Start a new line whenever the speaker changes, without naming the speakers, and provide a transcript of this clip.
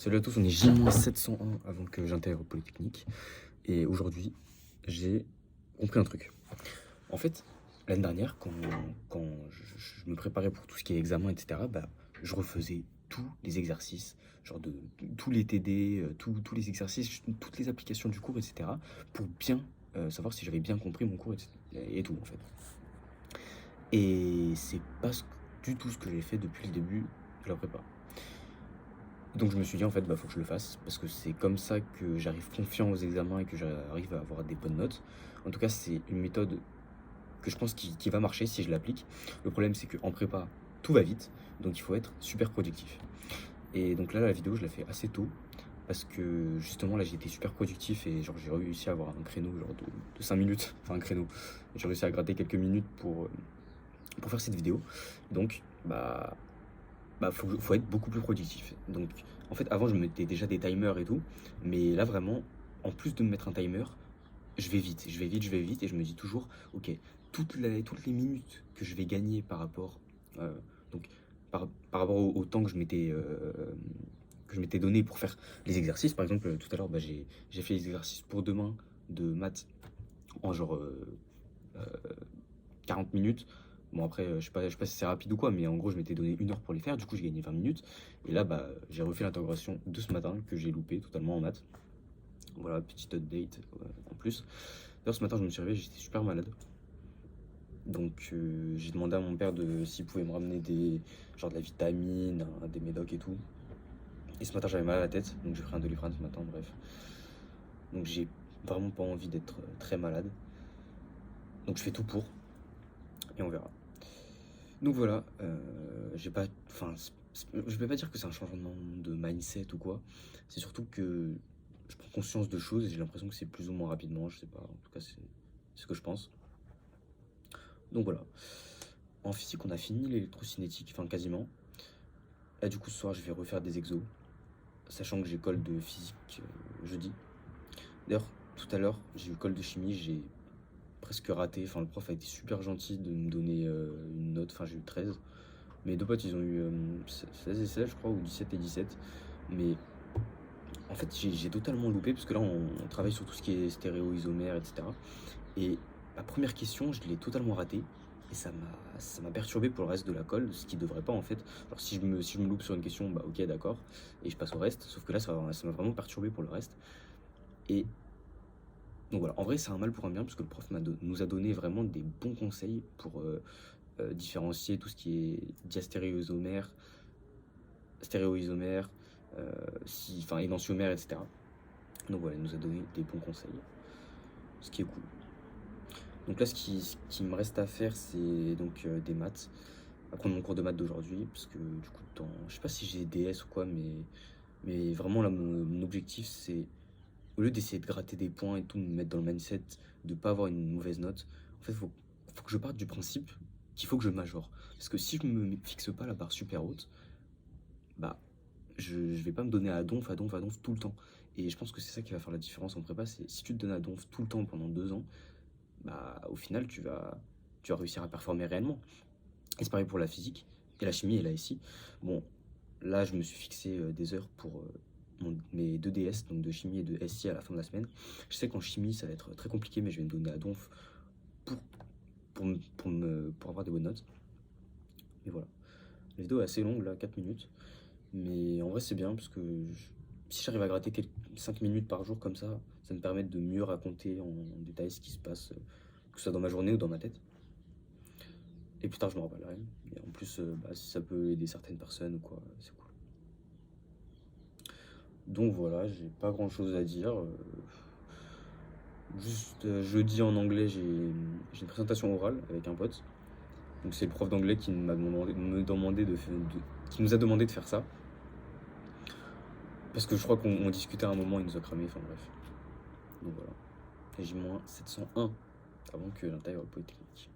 Salut à tous, on est J-701 avant que j'intègre Polytechnique. Et aujourd'hui, j'ai compris un truc. En fait, l'année dernière, quand je me préparais pour tout ce qui est examen, etc., bah, je refaisais tous les exercices, genre de tous les TD, tous les exercices, toutes les applications du cours, etc., pour bien savoir si j'avais bien compris mon cours et tout, en fait. Et c'est pas du tout ce que j'ai fait depuis le début de la prépa. Donc je me suis dit en fait bah faut que je le fasse parce que c'est comme ça que j'arrive confiant aux examens et que j'arrive à avoir des bonnes notes. En tout cas c'est une méthode que je pense qui va marcher si je l'applique. Le problème c'est qu'en prépa tout va vite donc il faut être super productif. Et donc là la vidéo je la fais assez tôt parce que justement là j'ai été super productif et genre j'ai réussi à avoir un créneau genre de 5 minutes, enfin un créneau. J'ai réussi à gratter quelques minutes pour faire cette vidéo. Donc faut être beaucoup plus productif. Donc, en fait, avant, je me mettais déjà des timers et tout. Mais là, vraiment, en plus de me mettre un timer, je vais vite, je vais vite, je vais vite. Et je me dis toujours, ok, toutes les minutes que je vais gagner par rapport, euh, donc, par rapport au temps que je m'étais donné pour faire les exercices. Par exemple, tout à l'heure, bah, j'ai fait les exercices pour demain de maths en genre euh, 40 minutes. Bon, après, je sais pas si c'est rapide ou quoi, mais en gros, je m'étais donné 1 heure pour les faire. Du coup, j'ai gagné 20 minutes. Et là, bah, j'ai refait l'intégration de ce matin que j'ai loupé totalement en maths. Voilà, petite update en plus. D'ailleurs, ce matin, je me suis réveillé, j'étais super malade. Donc, j'ai demandé à mon père s'il pouvait me ramener genre de la vitamine, des médocs et tout. Et ce matin, j'avais mal à la tête, donc j'ai pris un Doliprane ce matin, bref. Donc, j'ai vraiment pas envie d'être très malade. Donc, je fais tout pour, et on verra. Donc voilà, j'ai pas, enfin, je vais pas dire que c'est un changement de mindset ou quoi. C'est surtout que je prends conscience de choses et j'ai l'impression que c'est plus ou moins rapidement. Je sais pas. En tout cas, c'est ce que je pense. Donc voilà. En physique, on a fini l'électrocinétique, enfin quasiment. Là, du coup, ce soir, je vais refaire des exos, sachant que j'ai colle de physique jeudi. D'ailleurs, tout à l'heure, j'ai eu colle de chimie, j'ai presque raté. Enfin, le prof a été super gentil de me donner une note. Enfin, j'ai eu 13. Mes deux potes, ils ont eu 16 et 16, je crois, ou 17 et 17. Mais en fait, j'ai totalement loupé, parce que là, on travaille sur tout ce qui est stéréo-isomère, etc. Et la première question, je l'ai totalement ratée. Et ça m'a perturbé pour le reste de la colle, ce qui devrait pas, en fait. Genre, si je me loupe sur une question, bah ok, d'accord, et je passe au reste. Sauf que là, ça m'a vraiment perturbé pour le reste. Et donc voilà, en vrai, c'est un mal pour un bien, parce que le prof nous a donné vraiment des bons conseils pour différencier tout ce qui est diastéréoisomère, stéréoisomère, enfin énantiomère, etc. Donc voilà, il nous a donné des bons conseils, ce qui est cool. Donc là, ce qui me reste à faire, c'est donc des maths, apprendre mon cours de maths d'aujourd'hui, parce que du coup, je sais pas si j'ai DS ou quoi, mais vraiment là, mon objectif, c'est, au lieu d'essayer de gratter des points et tout, de me mettre dans le mindset de pas avoir une mauvaise note, en fait, faut que je parte du principe qu'il faut que je majore. Parce que si je me fixe pas la barre super haute, bah, je vais pas me donner à donf, à donf, à donf tout le temps. Et je pense que c'est ça qui va faire la différence en prépa, c'est si tu te donnes à donf tout le temps pendant 2 ans, bah au final tu vas réussir à performer réellement. Et c'est pareil pour la physique et la chimie et la SI. Bon, là je me suis fixé des heures pour mes 2 DS, donc de chimie et de SI à la fin de la semaine. Je sais qu'en chimie ça va être très compliqué, mais je vais me donner à donf pour, pour avoir des bonnes notes. Et voilà. La vidéo est assez longue là, 4 minutes. Mais en vrai, c'est bien parce que si j'arrive à gratter 5 minutes par jour comme ça me permet de mieux raconter en détail ce qui se passe, que ce soit dans ma journée ou dans ma tête. Et plus tard, je me rappellerai. Et en plus, bah, si ça peut aider certaines personnes ou quoi, c'est cool. Donc voilà, j'ai pas grand chose à dire. Juste jeudi en anglais, j'ai une présentation orale avec un pote. Donc c'est le prof d'anglais qui qui nous a demandé de faire ça. Parce que je crois qu'on discutait à un moment, il nous a cramé, enfin bref. Donc voilà. Et j'ai moins 701 avant que j'intègre Polytechnique.